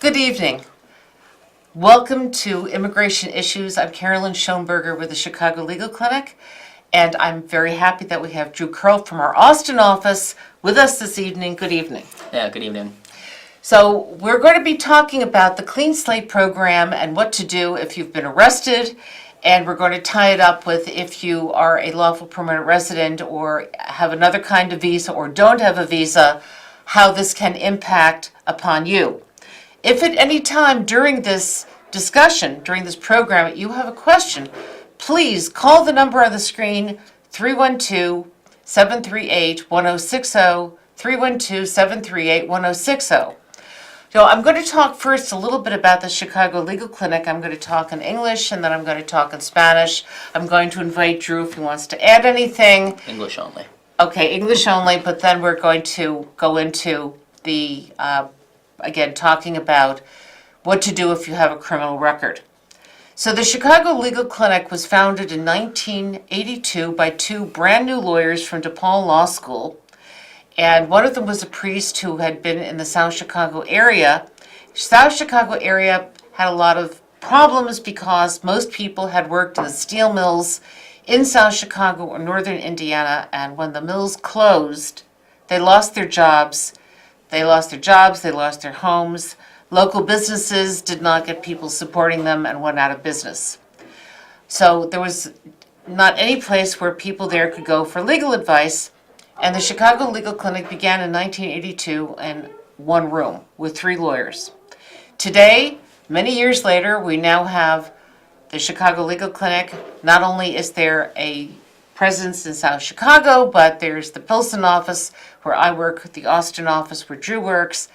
Good evening. Welcome to Immigration Issues. I'm Carolyn Schoenberger with the Chicago Legal Clinic, and I'm very happy that we have Drew Curl from our Austin office with us this evening. Good evening. Yeah, good evening. So we're going to be talking about the Clean Slate program and what to do if you've been arrested, and we're going to tie it up with if you are a lawful permanent resident or have another kind of visa or don't have a visa, how this can impact upon you. If at any time during this discussion, during this program, you have a question, please call the number on the screen, 312-738-1060, 312-738-1060. So I'm going to talk first a little bit about the Chicago Legal Clinic. I'm going to talk in English and then I'm going to talk in Spanish. I'm going to invite Drew if he wants to add anything. English only. Okay, English only, but then we're going to go into the again, talking about what to do if you have a criminal record. So the Chicago Legal Clinic was founded in 1982 by two brand new lawyers from DePaul Law School. And one of them was a priest who had been in the South Chicago area. South Chicago area had a lot of problems because most people had worked in the steel mills in South Chicago or northern Indiana. And when the mills closed, they lost their jobs. They lost their homes. Local businesses did not get people supporting them and went out of business. So there was not any place where people there could go for legal advice. And the Chicago Legal Clinic began in 1982 in one room with three lawyers. Today, many years later, we now have the Chicago Legal Clinic. Not only is there a presence in South Chicago, but there's the Pilsen office where I work, the Austin office where Drew works.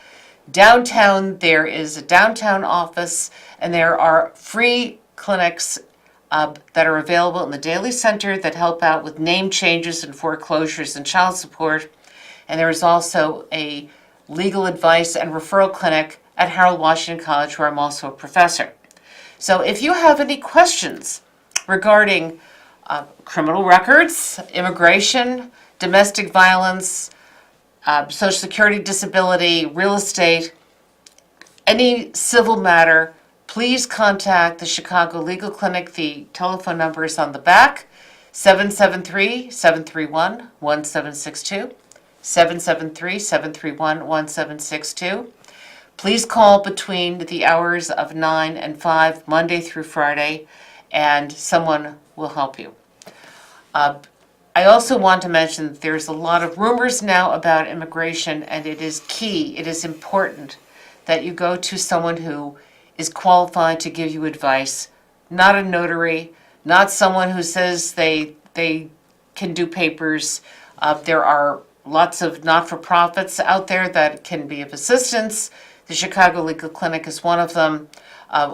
Downtown, there is a downtown office, and there are free clinics that are available in the Daly Center that help out with name changes and foreclosures and child support. And there is also a legal advice and referral clinic at Harold Washington College, where I'm also a professor. So if you have any questions regarding criminal records, immigration, domestic violence, Social Security, disability, real estate, any civil matter, please contact the Chicago Legal Clinic. The telephone number is on the back, 773-731-1762, 773-731-1762. Please call between the hours of 9 and 5, Monday through Friday, and someone will help you. I also want to mention that there's a lot of rumors now about immigration, and it is key, it is important that you go to someone who is qualified to give you advice, not a notary, not someone who says they can do papers. There are lots of not-for-profits out there that can be of assistance. The Chicago Legal Clinic is one of them.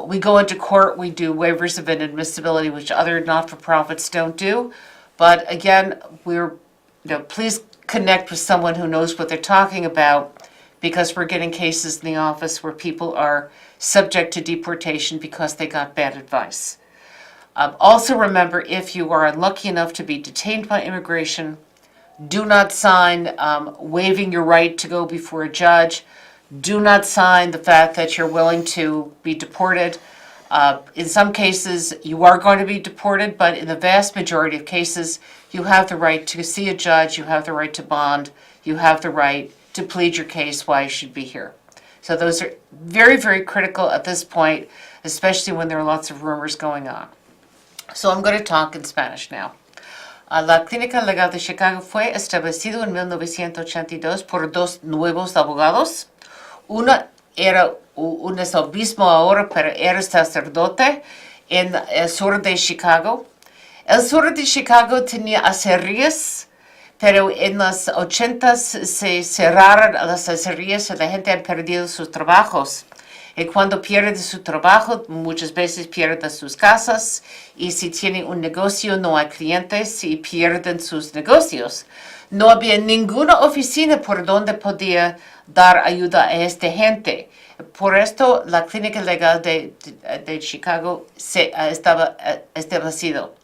We go into court, we do waivers of inadmissibility, which other not-for-profits don't do. But again, please connect with someone who knows what they're talking about, because we're getting cases in the office where people are subject to deportation because they got bad advice. Also remember, if you are unlucky enough to be detained by immigration, do not sign waiving your right to go before a judge. Do not sign the fact that you're willing to be deported. In some cases, you are going to be deported, but in the vast majority of cases, you have the right to see a judge, you have the right to bond, you have the right to plead your case why you should be here. So those are very, very critical at this point, especially when there are lots of rumors going on. So I'm going to talk in Spanish now. La Clínica Legal de Chicago fue establecido en 1982 por dos nuevos abogados. Uno era un obispo ahora, pero era sacerdote en el sur de Chicago. El sur de Chicago tenía acerías, pero en los 80s se cerraron las acerías y la gente ha perdido sus trabajos. Y cuando pierde su trabajo, muchas veces pierde sus casas. Y si tiene un negocio, no hay clientes y pierden sus negocios. No había ninguna oficina por donde podía dar ayuda a esta gente. Por esto, la Clínica Legal de Chicago estaba establecido.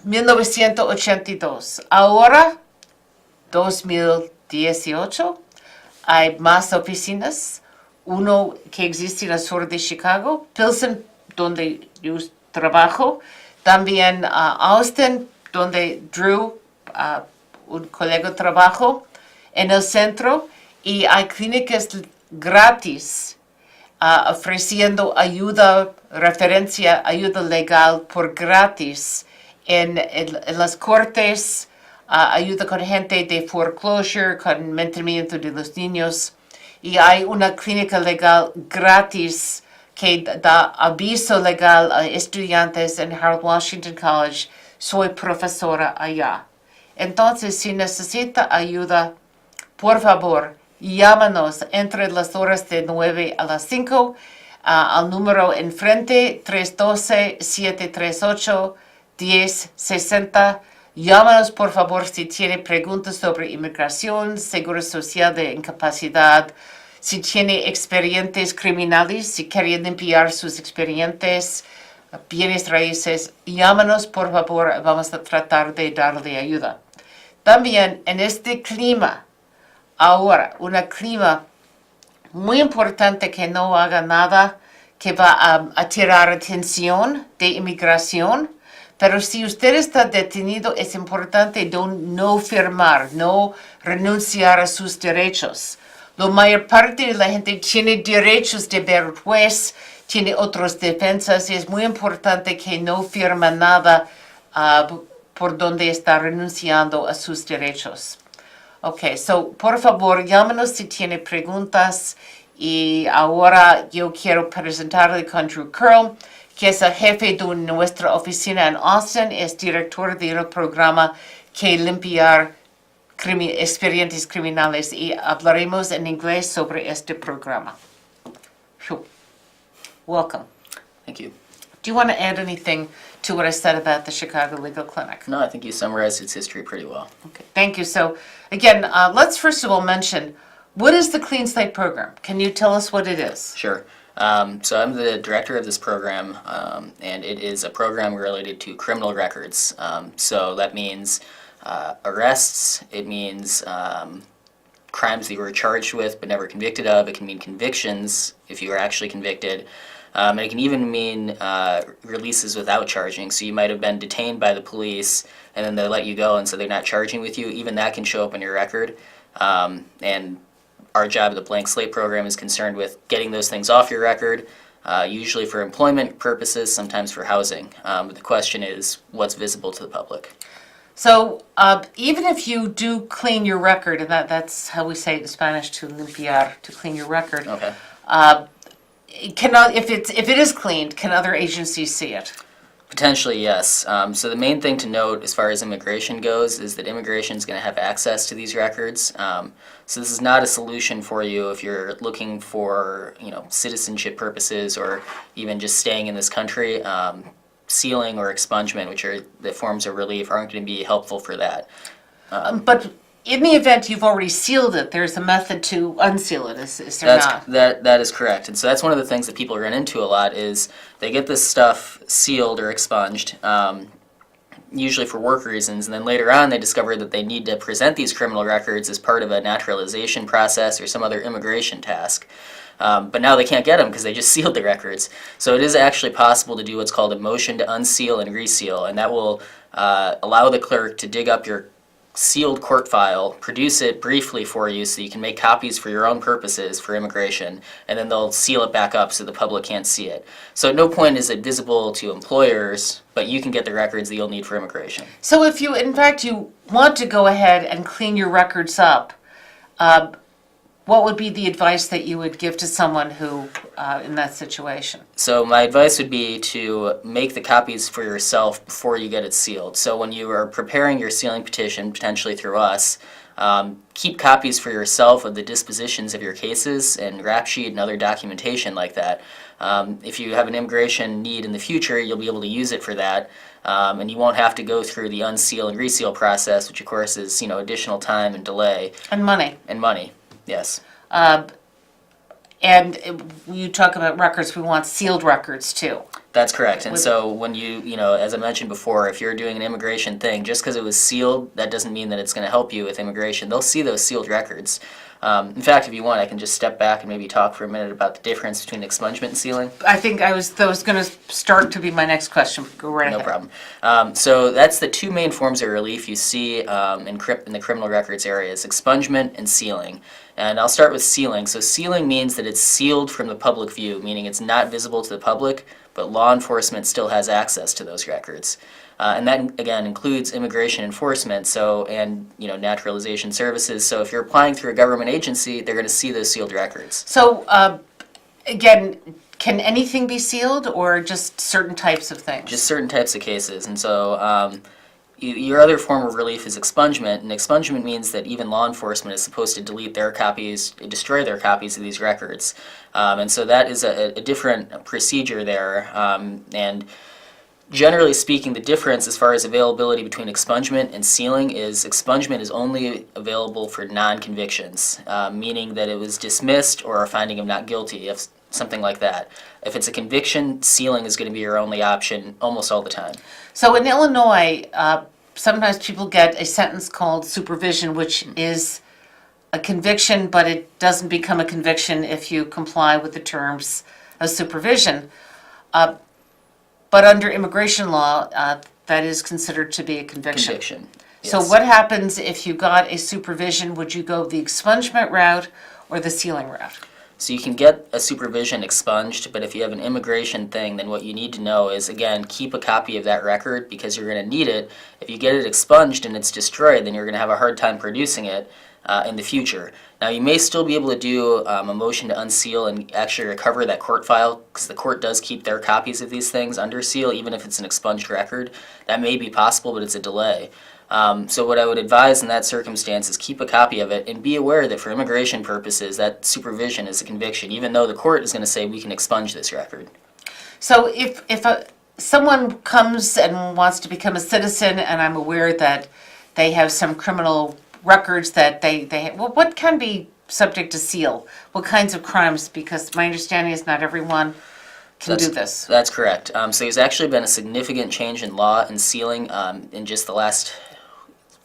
1982. Ahora, 2018, hay más oficinas. Uno que existe en el sur de Chicago, Pilsen, donde yo trabajo, también Austin, donde Drew, un colega, trabajo, en el centro, y hay clínicas gratis ofreciendo ayuda, ayuda legal por gratis en las cortes, ayuda con gente de foreclosure, con mantenimiento de los niños. Y hay una clínica legal gratis que da aviso legal a estudiantes en Harold Washington College. Soy profesora allá. Entonces, si necesita ayuda, por favor, llámanos entre las horas de 9 a las 5 al número enfrente 312-738-1060. Llámanos, por favor, si tiene preguntas sobre inmigración, seguro social de incapacidad, si tiene expedientes criminales, si quiere limpiar sus expedientes, bienes raíces. Llámanos, por favor, vamos a tratar de darle ayuda. También en este clima, ahora, un clima muy importante que no haga nada que va a tirar atención de inmigración, pero si usted está detenido, es importante no firmar, no renunciar a sus derechos. La mayor parte de la gente tiene derechos de ver juez, tiene otras defensas, y es muy importante que no firma nada por donde está renunciando a sus derechos. Ok, so por favor, llámenos si tiene preguntas. Y ahora yo quiero presentarle con Drew Curl, que es el jefe de nuestra oficina en Austin, es director del programa que limpiar expedientes criminales, y hablaremos en inglés sobre este programa. Welcome. Thank you. Do you want to add anything to what I said about the Chicago Legal Clinic? No, I think you summarized its history pretty well. Okay, thank you. So again, let's first of all mention, what is the Clean Slate Program? Can you tell us what it is? Sure. So I'm the director of this program, and it is a program related to criminal records. So that means arrests, it means crimes that you were charged with but never convicted of, it can mean convictions if you were actually convicted, and it can even mean releases without charging. So you might have been detained by the police and then they let you go and so they're not charging with you. Even that can show up in your record. And our job at the Blank Slate program is concerned with getting those things off your record, usually for employment purposes, sometimes for housing. But the question is, what's visible to the public? So even if you do clean your record, and that's how we say it in Spanish, to limpiar, to clean your record. Okay. If it is cleaned, can other agencies see it? Potentially, yes. So the main thing to note as far as immigration goes is that immigration is going to have access to these records. So this is not a solution for you if you're looking for, citizenship purposes or even just staying in this country. Sealing or expungement, which are the forms of relief, aren't going to be helpful for that. But in the event you've already sealed it, there's a method to unseal it, is there not? That is correct. And so that's one of the things that people run into a lot is they get this stuff sealed or expunged, usually for work reasons, and then later on they discover that they need to present these criminal records as part of a naturalization process or some other immigration task. But now they can't get them because they just sealed the records. So it is actually possible to do what's called a motion to unseal and reseal, and that will allow the clerk to dig up your sealed court file, produce it briefly for you so you can make copies for your own purposes for immigration, and then they'll seal it back up so the public can't see it. So at no point is it visible to employers, but you can get the records that you'll need for immigration. So if you, in fact, you want to go ahead and clean your records up, what would be the advice that you would give to someone who, in that situation? So my advice would be to make the copies for yourself before you get it sealed. So when you are preparing your sealing petition, potentially through us, keep copies for yourself of the dispositions of your cases and rap sheet and other documentation like that. If you have an immigration need in the future, you'll be able to use it for that. And you won't have to go through the unseal and reseal process, which of course is, additional time and delay. And money. And money. Yes. And you talk about records, we want sealed records too. That's correct. And With- so when as I mentioned before, if you're doing an immigration thing, just because it was sealed, that doesn't mean that it's going to help you with immigration. They'll see those sealed records. In fact, if you want, I can just step back and maybe talk for a minute about the difference between expungement and sealing. I think that was going to start to be my next question. Go right No ahead. problem. So that's the two main forms of relief you see in the criminal records areas, expungement and sealing. And I'll start with sealing. So sealing means that it's sealed from the public view, meaning it's not visible to the public, but law enforcement still has access to those records. And that, again, includes immigration enforcement, and naturalization services. So if you're applying through a government agency, they're going to see those sealed records. So, again, can anything be sealed or just certain types of things? Just certain types of cases. And so your other form of relief is expungement, and expungement means that even law enforcement is supposed to delete their copies, destroy their copies of these records. And so that is a different procedure there. And generally speaking, the difference as far as availability between expungement and sealing is expungement is only available for non-convictions, meaning that it was dismissed or a finding of not guilty, if something like that. If it's a conviction, sealing is going to be your only option almost all the time. So in Illinois, sometimes people get a sentence called supervision, which is a conviction, but it doesn't become a conviction if you comply with the terms of supervision. But under immigration law, that is considered to be a conviction. Conviction. So Yes. what happens if you got a supervision? Would you go the expungement route or the sealing route? So you can get a supervision expunged, but if you have an immigration thing, then what you need to know is, again, keep a copy of that record because you're going to need it. If you get it expunged and it's destroyed, then you're going to have a hard time producing it in the future. Now, you may still be able to do a motion to unseal and actually recover that court file because the court does keep their copies of these things under seal, even if it's an expunged record. That may be possible, but it's a delay. So what I would advise in that circumstance is keep a copy of it and be aware that for immigration purposes, that supervision is a conviction, even though the court is going to say we can expunge this record. So if someone comes and wants to become a citizen, and I'm aware that they have some criminal records that well, what can be subject to seal? What kinds of crimes? Because my understanding is not everyone can do this. That's correct. So there's actually been a significant change in law and sealing in just the last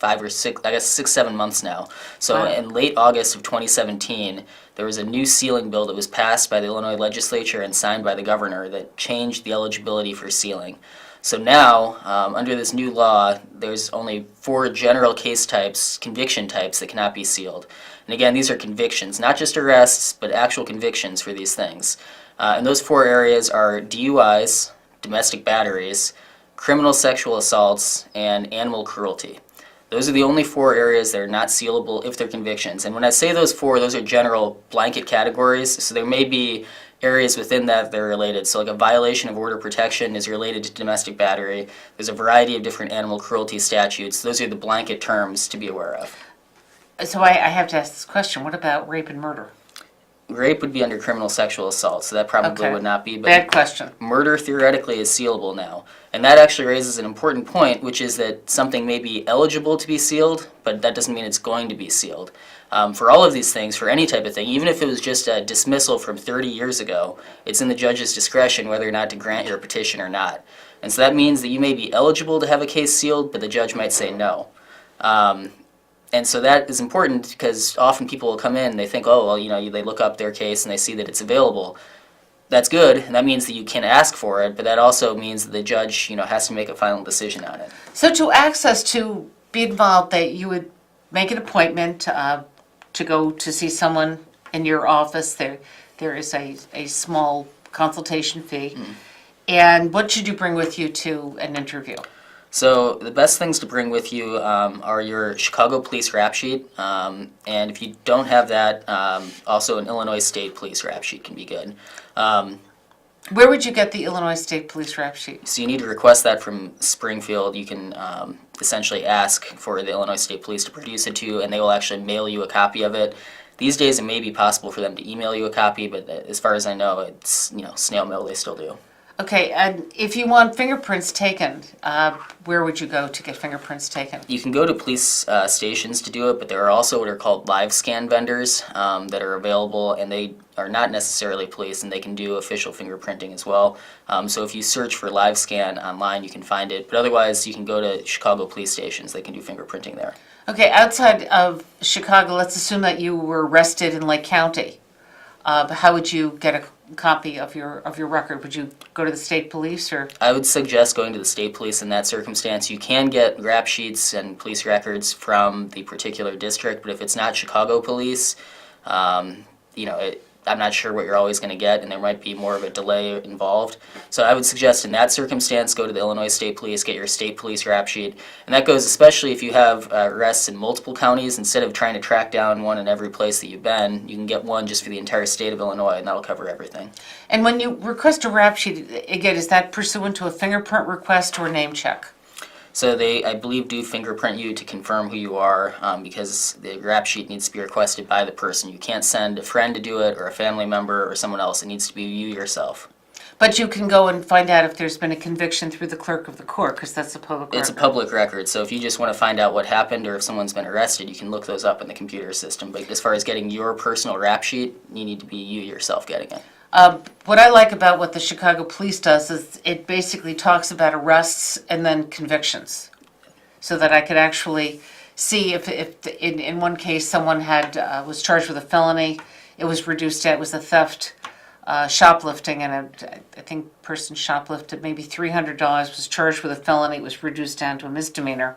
6-7 months now. So Wow. in late August of 2017, there was a new sealing bill that was passed by the Illinois legislature and signed by the governor that changed the eligibility for sealing. So now, under this new law, there's only 4 general case types, conviction types, that cannot be sealed. And again, these are convictions, not just arrests, but actual convictions for these things. And those 4 areas are DUIs, domestic batteries, criminal sexual assaults, and animal cruelty. Those are the only 4 areas that are not sealable if they're convictions. And when I say those 4, those are general blanket categories, so there may be areas within that are related. So like a violation of order protection is related to domestic battery. There's a variety of different animal cruelty statutes. Those are the blanket terms to be aware of. So I have to ask this question. What about rape and murder? Rape would be under criminal sexual assault, so that probably Okay. would not be. But Bad question. murder theoretically is sealable now. And that actually raises an important point, which is that something may be eligible to be sealed, but that doesn't mean it's going to be sealed. For all of these things, for any type of thing, even if it was just a dismissal from 30 years ago, it's in the judge's discretion whether or not to grant your petition or not. And so that means that you may be eligible to have a case sealed, but the judge might say no. And so that is important because often people will come in and they think, oh, well, they look up their case and they see that it's available. That's good, and that means that you can ask for it, but that also means that the judge, has to make a final decision on it. So to be involved, that you would make an appointment to go to see someone in your office. There is a small consultation fee. And what should you bring with you to an interview? So the best things to bring with you are your Chicago Police rap sheet, and if you don't have that, also an Illinois State Police rap sheet can be good. Where would you get the Illinois State Police rap sheet? So you need to request that from Springfield. You can essentially ask for the Illinois State Police to produce it to you, and they will actually mail you a copy of it. These days it may be possible for them to email you a copy, but as far as I know, it's snail mail they still do. Okay, and if you want fingerprints taken, where would you go to get fingerprints taken? You can go to police stations to do it, but there are also what are called live scan vendors that are available, and they are not necessarily police, and they can do official fingerprinting as well. So if you search for live scan online, you can find it, but otherwise you can go to Chicago police stations. They can do fingerprinting there. Okay, outside of Chicago, let's assume that you were arrested in Lake County. How would you get a copy of your record? Would you go to the state police or? I would suggest going to the state police in that circumstance. You can get rap sheets and police records from the particular district, but if it's not Chicago police, you know, I'm not sure what you're always going to get, and there might be more of a delay involved. So I would suggest in that circumstance, go to the Illinois State Police, get your state police rap sheet. And that goes especially if you have arrests in multiple counties. Instead of trying to track down one in every place that you've been, you can get one just for the entire state of Illinois, and that'll cover everything. And when you request a rap sheet, again, is that pursuant to a fingerprint request or a name check? So they, I believe, do fingerprint you to confirm who you are because the rap sheet needs to be requested by the person. You can't send a friend to do it or a family member or someone else. It needs to be you yourself. But you can go and find out if there's been a conviction through the clerk of the court, because that's a public record. It's a public record, so if you just want to find out what happened or if someone's been arrested, you can look those up in the computer system. But as far as getting your personal rap sheet, you need to be you yourself getting it. What I like about what the Chicago Police does is it basically talks about arrests and then convictions, so that I could actually see if in one case someone was charged with a felony, it was reduced to, it was a theft, shoplifting, and I think person shoplifted maybe $300, was charged with a felony, it was reduced down to a misdemeanor,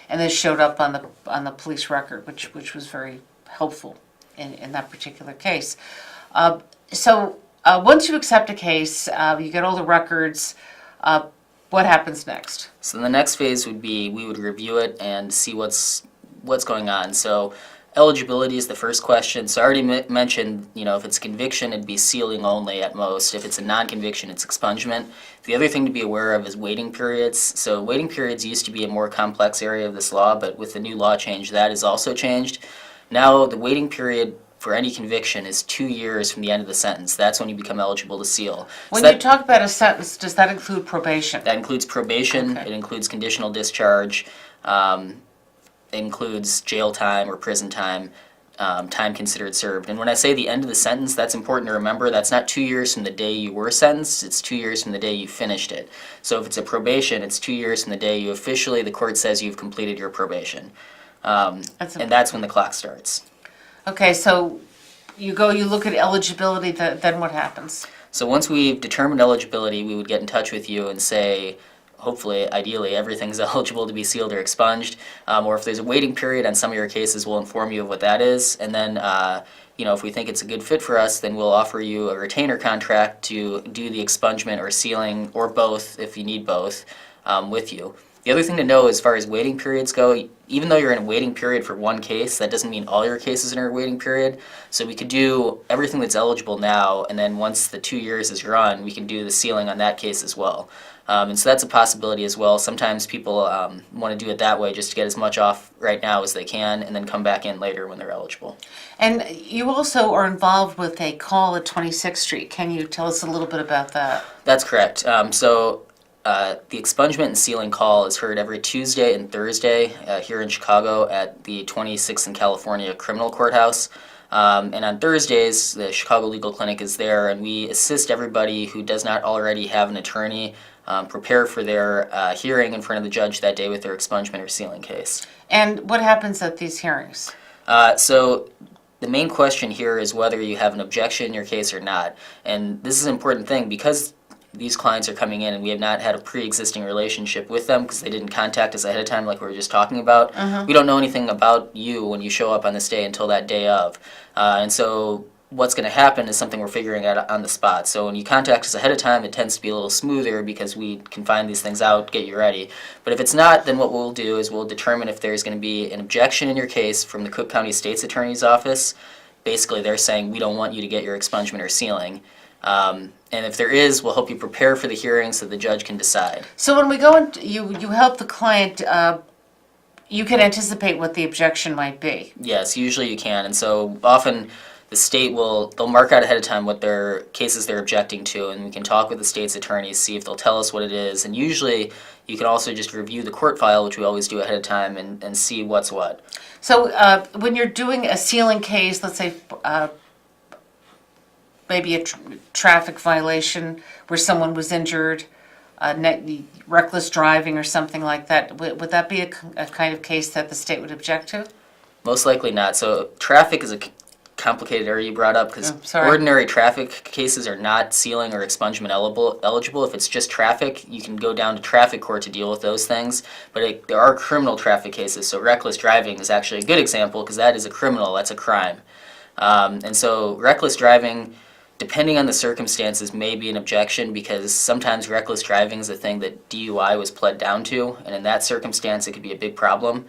and this showed up on the police record, which was very helpful in that particular case. So once you accept a case, you get all the records, what happens next? So the next phase would be we would review it and see what's going on. So eligibility is the first question. So I already mentioned, you know, if it's conviction, it'd be sealing only at most. If it's a non-conviction, it's expungement. The other thing to be aware of is waiting periods. So waiting periods used to be a more complex area of this law, but with the new law change, that has also changed. Now the waiting period for any conviction is 2 years from the end of the sentence. That's when you become eligible to seal. When you talk about a sentence, does that include probation? That includes probation, Okay. It includes conditional discharge, it includes jail time or prison time, time considered served. And when I say the end of the sentence, that's important to remember. That's not 2 years from the day you were sentenced, it's 2 years from the day you finished it. So if it's a probation, it's 2 years from the day you officially, the court says you've completed your probation. And that's when the clock starts. Okay, so you look at eligibility, then what happens? So once we've determined eligibility, we would get in touch with you and say, hopefully, ideally, everything's eligible to be sealed or expunged. Or if there's a waiting period on some of your cases, we'll inform you of what that is. And then, you know, if we think it's a good fit for us, then we'll offer you a retainer contract to do the expungement or sealing, or both, if you need both, with you. The other thing to know as far as waiting periods go, even though you're in a waiting period for one case, that doesn't mean all your cases are in a waiting period. So we could do everything that's eligible now, and then once the 2 years is run, we can do the sealing on that case as well. And so that's a possibility as well. Sometimes people want to do it that way just to get as much off right now as they can, and then come back in later when they're eligible. And you also are involved with a call at 26th Street. Can you tell us a little bit about that? That's correct. The expungement and sealing call is heard every Tuesday and Thursday here in Chicago at the 26th and California Criminal Courthouse. And on Thursdays, the Chicago Legal Clinic is there, and we assist everybody who does not already have an attorney prepare for their hearing in front of the judge that day with their expungement or sealing case. And what happens at these hearings? So the main question here is whether you have an objection in your case or not. And this is an important thing because these clients are coming in and we have not had a pre-existing relationship with them because they didn't contact us ahead of time like we were just talking about. We don't know anything about you when you show up on this day until that day of. And so what's going to happen is something we're figuring out on the spot. So when you contact us ahead of time, it tends to be a little smoother because we can find these things out, get you ready. But if it's not, then what we'll do is we'll determine if there's going to be an objection in your case from the Cook County State's Attorney's Office. Basically, they're saying we don't want you to get your expungement or sealing. And if there is, we'll help you prepare for the hearing so the judge can decide. So when we go into, you help the client, you can anticipate what the objection might be. Yes, usually you can. And so often the state they'll mark out ahead of time what their cases they're objecting to, and we can talk with the state's attorneys, see if they'll tell us what it is. And usually you can also just review the court file, which we always do ahead of time, and see what's what. So when you're doing a sealing case, let's say maybe a traffic violation where someone was injured, reckless driving or something like that, would that be a kind of case that the state would object to? Most likely not. So traffic is a complicated area you brought up, because sorry. ordinary traffic cases are not sealing or expungement eligible. If it's just traffic, you can go down to traffic court to deal with those things. But there are criminal traffic cases, so reckless driving is actually a good example, because that is a criminal, that's a crime. And so reckless driving, depending on the circumstances, may be an objection, because sometimes reckless driving is a thing that DUI was pled down to, and in that circumstance it could be a big problem.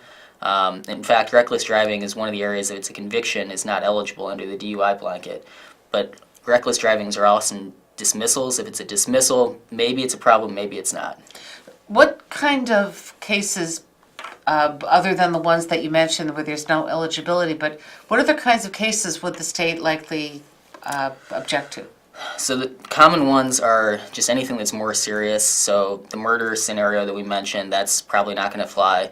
In fact, reckless driving is one of the areas that it's a conviction is not eligible under the DUI blanket. But reckless drivings are often dismissals. If it's a dismissal, maybe it's a problem, maybe it's not. What kind of cases, other than the ones that you mentioned where there's no eligibility, but what other kinds of cases would the state likely object to? So the common ones are just anything that's more serious. So the murder scenario that we mentioned, that's probably not going to fly.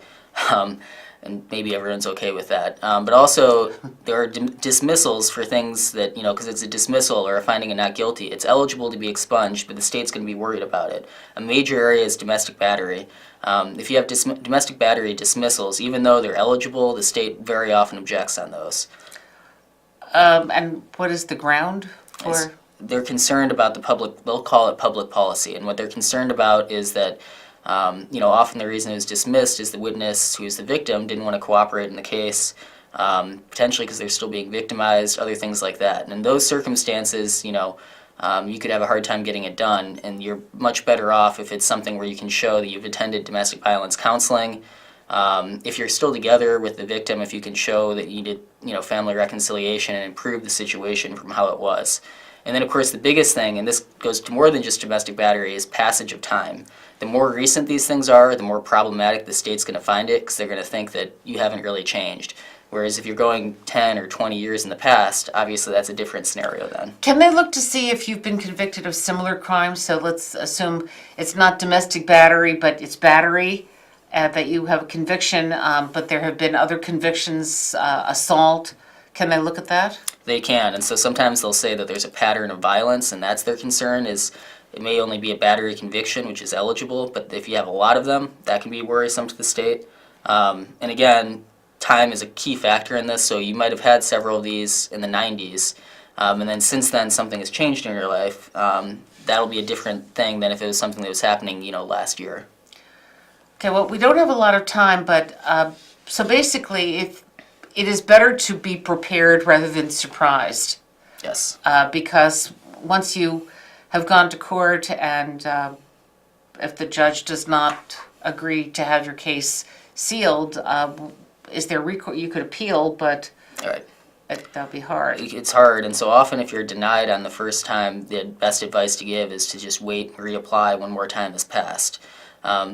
And maybe everyone's okay with that. But also, there are dismissals for things that, because it's a dismissal or a finding of not guilty, it's eligible to be expunged, but the state's going to be worried about it. A major area is domestic battery. If you have domestic battery dismissals, even though they're eligible, the state very often objects on those. And what is the ground for? They're concerned about they'll call it public policy, and what they're concerned about is that often the reason it was dismissed is the witness, who's the victim, didn't want to cooperate in the case, potentially because they're still being victimized, other things like that. And in those circumstances, you could have a hard time getting it done, and you're much better off if it's something where you can show that you've attended domestic violence counseling. If you're still together with the victim, if you can show that you did, family reconciliation and improve the situation from how it was. And then, of course, the biggest thing, and this goes to more than just domestic battery, is passage of time. The more recent these things are, the more problematic the state's going to find it, because they're going to think that you haven't really changed. Whereas if you're going 10 or 20 years in the past, obviously that's a different scenario then. Can they look to see if you've been convicted of similar crimes? So let's assume it's not domestic battery, but it's battery, that you have a conviction, but there have been other convictions, assault. Can they look at that? They can, and so sometimes they'll say that there's a pattern of violence, and that's their concern, is it may only be a battery conviction, which is eligible, but if you have a lot of them, that can be worrisome to the state. And again, time is a key factor in this, so you might have had several of these in the 90s, and then since then something has changed in your life. That'll be a different thing than if it was something that was happening, last year. Okay, well, we don't have a lot of time, but so basically, if it is better to be prepared rather than surprised. Yes. Because once you have gone to court and if the judge does not agree to have your case sealed, is there you could appeal, but All right. that'll be hard. It's hard, and so often if you're denied on the first time, the best advice to give is to just wait and reapply one more time has passed.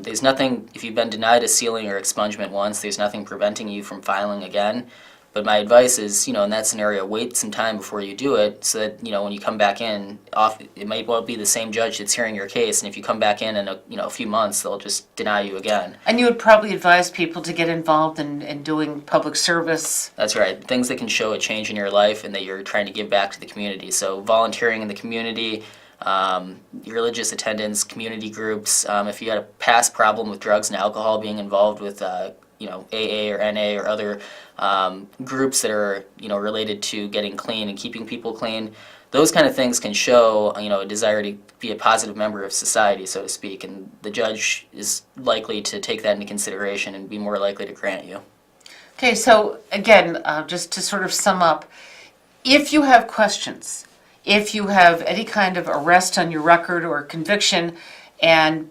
There's nothing, if you've been denied a sealing or expungement once, there's nothing preventing you from filing again. But my advice is, in that scenario, wait some time before you do it, so that, when you come back in, it might well be the same judge that's hearing your case, and if you come back in a few months, they'll just deny you again. And you would probably advise people to get involved in doing public service. That's right. Things that can show a change in your life and that you're trying to give back to the community. So volunteering in the community, religious attendance, community groups. If you had a past problem with drugs and alcohol, being involved with AA or NA or other groups that are related to getting clean and keeping people clean, those kind of things can show a desire to be a positive member of society, so to speak, and the judge is likely to take that into consideration and be more likely to grant you. Okay, so again, just to sort of sum up, if you have questions, if you have any kind of arrest on your record or conviction, and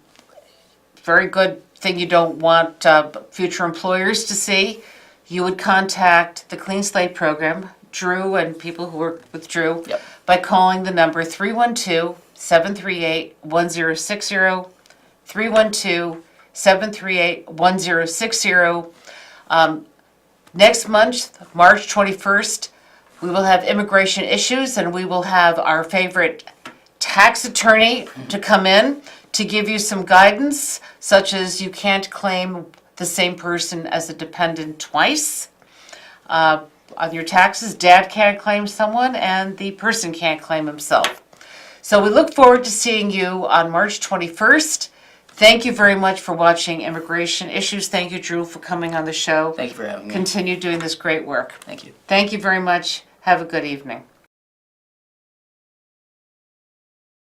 very good thing you don't want future employers to see, you would contact the Clean Slate Program, Drew and people who work with Drew, Yep. by calling the number 312-738-1060, 312-738-1060. Next month, March 21st, We will have immigration issues, and we will have our favorite tax attorney to come in to give you some guidance, such as you can't claim the same person as a dependent twice. On your taxes, dad can't claim someone, and the person can't claim himself. So we look forward to seeing you on March 21st. Thank you very much for watching Immigration Issues. Thank you, Drew, for coming on the show. Thank you for having me. Continue doing this great work. Thank you. Thank you very much. Have a good evening.